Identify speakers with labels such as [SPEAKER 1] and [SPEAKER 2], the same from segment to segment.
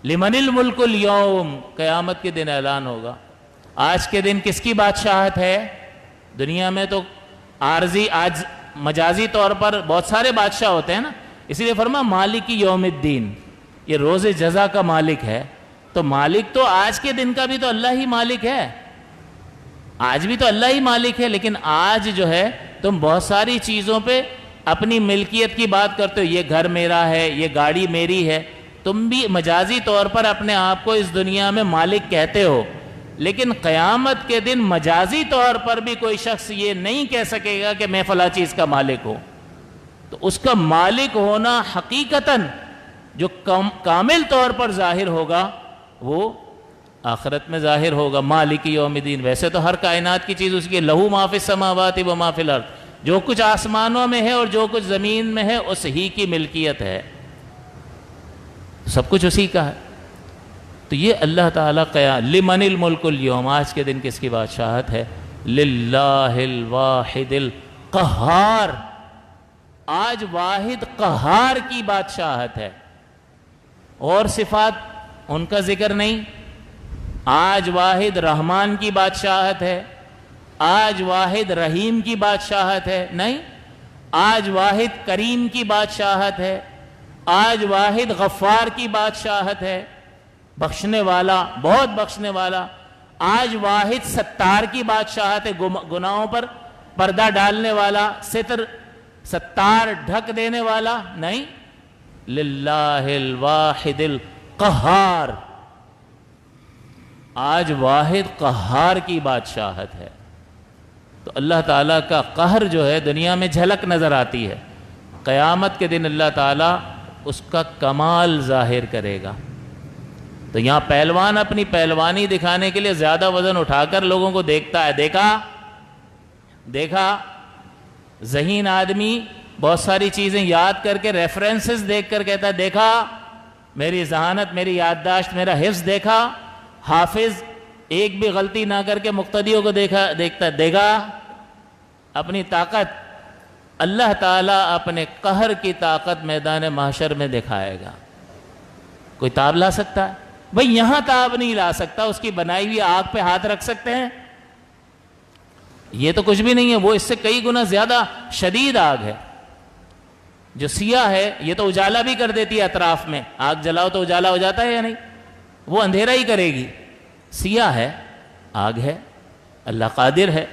[SPEAKER 1] لمن الملک اليوم، قیامت کے دن اعلان ہوگا۔ آج کے دن کس کی بادشاہت ہے؟ دنیا میں تو عارضی، آج مجازی طور پر بہت سارے بادشاہ ہوتے ہیں نا، اسی لیے فرما مالک یوم الدین، یہ روز جزا کا مالک ہے۔ تو مالک تو آج کے دن کا بھی تو اللہ ہی مالک ہے، آج بھی تو اللہ ہی مالک ہے، لیکن آج جو ہے تم بہت ساری چیزوں پہ اپنی ملکیت کی بات کرتے ہو، یہ گھر میرا ہے، یہ گاڑی میری ہے، تم بھی مجازی طور پر اپنے آپ کو اس دنیا میں مالک کہتے ہو، لیکن قیامت کے دن مجازی طور پر بھی کوئی شخص یہ نہیں کہہ سکے گا کہ میں فلاں چیز کا مالک ہوں۔ تو اس کا مالک ہونا حقیقتاً جو کامل طور پر ظاہر ہوگا وہ آخرت میں ظاہر ہوگا۔ مالک یوم الدین، ویسے تو ہر کائنات کی چیز اس کی، لہو ما فی السماوات و ما فی الارض، جو کچھ آسمانوں میں ہے اور جو کچھ زمین میں ہے اس ہی کی ملکیت ہے، سب کچھ اسی کا ہے۔ تو یہ اللہ تعالیٰ لمن الملک اليوم، آج کے دن کس کی بادشاہت ہے؟ للہ الواحد القہار، آج واحد قہار کی بادشاہت ہے، اور صفات ان کا ذکر نہیں۔ آج واحد رحمان کی بادشاہت ہے، آج واحد رحیم کی بادشاہت ہے نہیں، آج واحد کریم کی بادشاہت ہے، آج واحد غفار کی بادشاہت ہے، بخشنے والا، بہت بخشنے والا۔ آج واحد ستار کی بادشاہت ہے، گناہوں پر پردہ ڈالنے والا، ستار ڈھک دینے والا نہیں، للہ الواحد القہار، آج واحد قہار کی بادشاہت ہے۔ تو اللہ تعالیٰ کا قہر جو ہے دنیا میں جھلک نظر آتی ہے، قیامت کے دن اللہ تعالیٰ اس کا کمال ظاہر کرے گا۔ تو یہاں پہلوان اپنی پہلوانی دکھانے کے لیے زیادہ وزن اٹھا کر لوگوں کو دیکھتا ہے، دیکھا ذہین آدمی بہت ساری چیزیں یاد کر کے ریفرنسز دیکھ کر کہتا ہے دیکھا میری ذہانت، میری یادداشت، میرا حفظ دیکھا۔ حافظ ایک بھی غلطی نہ کر کے مقتدیوں کو دیکھتا ہے، دیکھا اپنی طاقت۔ اللہ تعالیٰ اپنے قہر کی طاقت میدان محشر میں دکھائے گا۔ کوئی تاب لا سکتا ہے؟ بھئی یہاں تاب نہیں لا سکتا، اس کی بنائی ہوئی آگ پہ ہاتھ رکھ سکتے ہیں؟ یہ تو کچھ بھی نہیں ہے، وہ اس سے کئی گنا زیادہ شدید آگ ہے۔ جو سیاہ ہے یہ تو اجالا بھی کر دیتی ہے اطراف میں، آگ جلاؤ تو اجالا ہو جاتا ہے یا نہیں؟ وہ اندھیرا ہی کرے گی۔ سیاہ ہے، آگ ہے، اللہ قادر ہے۔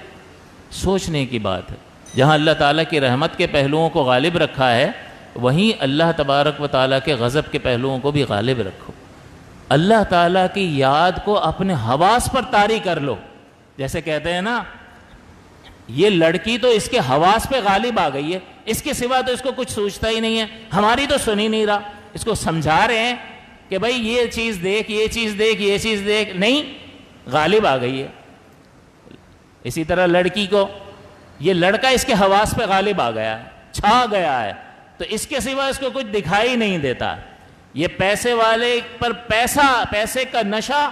[SPEAKER 1] سوچنے کی بات ہے، جہاں اللہ تعالیٰ کی رحمت کے پہلوؤں کو غالب رکھا ہے، وہیں اللہ تبارک و تعالیٰ کے غضب کے پہلوؤں کو بھی غالب رکھو۔ اللہ تعالیٰ کی یاد کو اپنے حواس پر طاری کر لو۔ جیسے کہتے ہیں نا، یہ لڑکی تو اس کے حواس پہ غالب آ گئی ہے، اس کے سوا تو اس کو کچھ سوچتا ہی نہیں ہے، ہماری تو سن ہی نہیں رہا۔ اس کو سمجھا رہے ہیں کہ بھائی یہ چیز دیکھ، یہ چیز دیکھ، یہ چیز دیکھ، نہیں، غالب آ گئی ہے۔ اسی طرح لڑکی کو، یہ لڑکا اس کے حواس پہ غالب آ گیا ہے، چھا گیا ہے، تو اس کے سوا اس کو کچھ دکھائی نہیں دیتا۔ یہ پیسے والے پر پیسے کا نشہ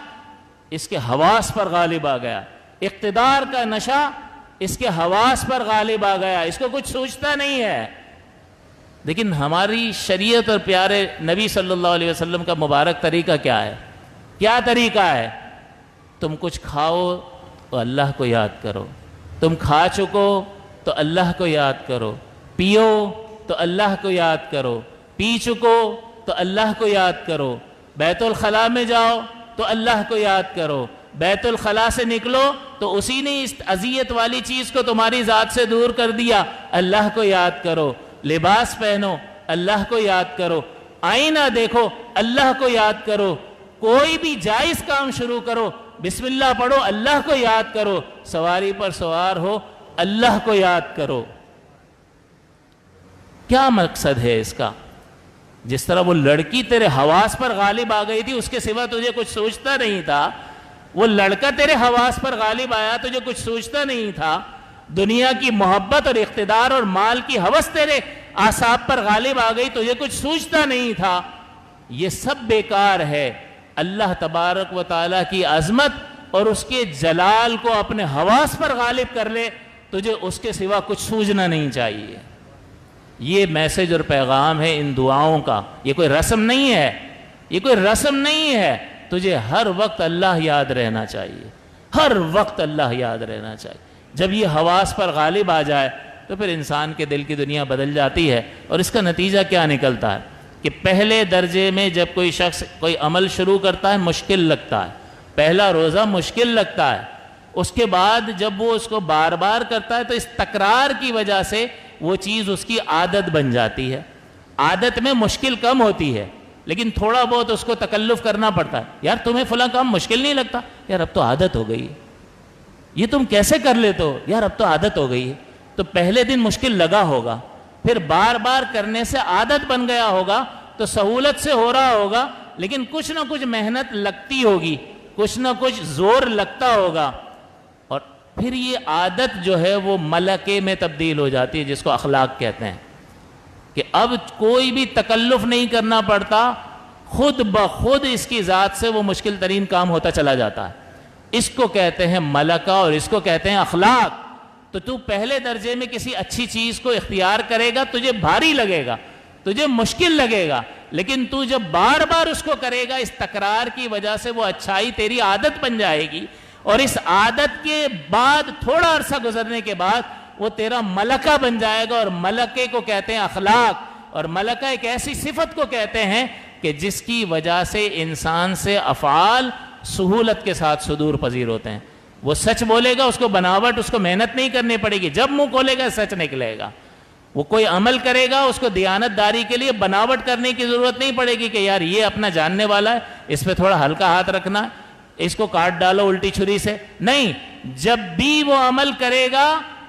[SPEAKER 1] اس کے حواس پر غالب آ گیا، اقتدار کا نشہ اس کے حواس پر غالب آ گیا، اس کو کچھ سوچتا نہیں ہے۔ لیکن ہماری شریعت اور پیارے نبی صلی اللہ علیہ وسلم کا مبارک طریقہ کیا ہے؟ کیا طریقہ ہے؟ تم کچھ کھاؤ تو اللہ کو یاد کرو، تم کھا چکو تو اللہ کو یاد کرو، پیو تو اللہ کو یاد کرو، پی چکو تو اللہ کو یاد کرو، بیت الخلاء میں جاؤ تو اللہ کو یاد کرو، بیت الخلاء سے نکلو تو اسی نے اس اذیت والی چیز کو تمہاری ذات سے دور کر دیا، اللہ کو یاد کرو، لباس پہنو اللہ کو یاد کرو، آئینہ دیکھو اللہ کو یاد کرو، کوئی بھی جائز کام شروع کرو بسم اللہ پڑھو اللہ کو یاد کرو، سواری پر سوار ہو اللہ کو یاد کرو۔ کیا مقصد ہے اس کا؟ جس طرح وہ لڑکی تیرے حواس پر غالب آ گئی تھی، اس کے سوا تجھے کچھ سوچتا نہیں تھا، وہ لڑکا تیرے حواس پر غالب آیا، تجھے کچھ سوچتا نہیں تھا، دنیا کی محبت اور اقتدار اور مال کی ہوس تیرے اعصاب پر غالب آ گئی، تجھے کچھ سوچتا نہیں تھا، یہ سب بیکار ہے۔ اللہ تبارک و تعالیٰ کی عظمت اور اس کے جلال کو اپنے حواس پر غالب کر لے، تجھے اس کے سوا کچھ سوچنا نہیں چاہیے۔ یہ میسج اور پیغام ہے ان دعاؤں کا، یہ کوئی رسم نہیں ہے۔ یہ کوئی رسم نہیں ہے. تجھے ہر وقت اللہ یاد رہنا چاہیے, ہر وقت اللہ یاد رہنا چاہیے. جب یہ حواس پر غالب آ جائے تو پھر انسان کے دل کی دنیا بدل جاتی ہے. اور اس کا نتیجہ کیا نکلتا ہے کہ پہلے درجے میں جب کوئی شخص کوئی عمل شروع کرتا ہے مشکل لگتا ہے, پہلا روزہ مشکل لگتا ہے, اس کے بعد جب وہ اس کو بار بار کرتا ہے تو اس تکرار کی وجہ سے وہ چیز اس کی عادت بن جاتی ہے. عادت میں مشکل کم ہوتی ہے لیکن تھوڑا بہت اس کو تکلف کرنا پڑتا ہے. یار تمہیں فلاں کام مشکل نہیں لگتا؟ یار اب تو عادت ہو گئی ہے. یہ تم کیسے کر لیتے ہو؟ یار اب تو عادت ہو گئی ہے. تو پہلے دن مشکل لگا ہوگا, پھر بار بار کرنے سے عادت بن گیا ہوگا, تو سہولت سے ہو رہا ہوگا, لیکن کچھ نہ کچھ محنت لگتی ہوگی, کچھ نہ کچھ زور لگتا ہوگا, اور پھر یہ عادت جو ہے وہ ملکے میں تبدیل ہو جاتی ہے, جس کو اخلاق کہتے ہیں, کہ اب کوئی بھی تکلف نہیں کرنا پڑتا, خود بخود اس کی ذات سے وہ مشکل ترین کام ہوتا چلا جاتا ہے. اس کو کہتے ہیں ملکہ اور اس کو کہتے ہیں اخلاق. تو پہلے درجے میں کسی اچھی چیز کو اختیار کرے گا, تجھے بھاری لگے گا, تجھے مشکل لگے گا, لیکن تو جب بار بار اس کو کرے گا, اس تکرار کی وجہ سے وہ اچھائی تیری عادت بن جائے گی, اور اس عادت کے بعد تھوڑا عرصہ گزرنے کے بعد وہ تیرا ملکہ بن جائے گا. اور ملکے کو کہتے ہیں اخلاق, اور ملکہ ایک ایسی صفت کو کہتے ہیں کہ جس کی وجہ سے انسان سے افعال سہولت کے ساتھ صدور پذیر ہوتے ہیں. وہ سچ بولے گا, اس کو بناوٹ, اس کو محنت نہیں کرنی پڑے گی, جب منہ کھولے گا سچ نکلے گا. وہ کوئی عمل کرے گا, اس کو دیانت داری کے لیے بناوٹ کرنے کی ضرورت نہیں پڑے گی کہ یار یہ اپنا جاننے والا ہے, اس پہ تھوڑا ہلکا ہاتھ رکھنا ہے, اس کو کاٹ ڈالو الٹی چھری سے. نہیں, جب بھی وہ عمل کرے گا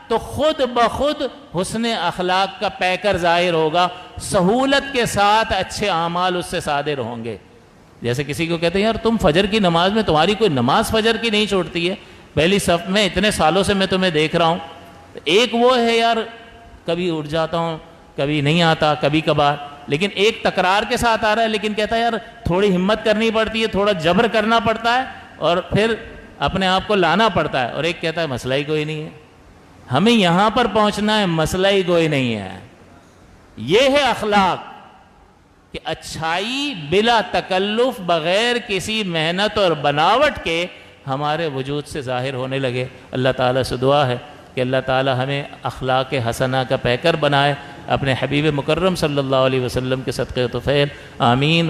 [SPEAKER 1] تو خود بخود حسن اخلاق کا پیکر ظاہر ہوگا, سہولت کے ساتھ اچھے اعمال اس سے صادر ہوں گے. جیسے کسی کو کہتے ہیں یار تم فجر کی نماز میں, تمہاری کوئی نماز فجر کی نہیں چھوڑتی ہے, پہلی صف میں اتنے سالوں سے میں تمہیں دیکھ رہا ہوں. ایک وہ ہے یار کبھی اٹھ جاتا ہوں, کبھی نہیں آتا, کبھی کبھار, لیکن ایک تکرار کے ساتھ آ رہا ہے, لیکن کہتا ہے یار تھوڑی ہمت کرنی پڑتی ہے, تھوڑا جبر کرنا پڑتا ہے, اور پھر اپنے آپ کو لانا پڑتا ہے. اور ایک کہتا ہے مسئلہ ہی کوئی نہیں ہے, ہمیں یہاں پر پہنچنا ہے, مسئلہ ہی کوئی نہیں ہے. یہ ہے اخلاق, کہ اچھائی بلا تکلف, بغیر کسی محنت اور بناوٹ کے ہمارے وجود سے ظاہر ہونے لگے. اللہ تعالیٰ سے دعا ہے کہ اللہ تعالیٰ ہمیں اخلاق حسنہ کا پیکر بنائے, اپنے حبیب مکرم صلی اللہ علیہ وسلم کے صدقے طفیل. آمین.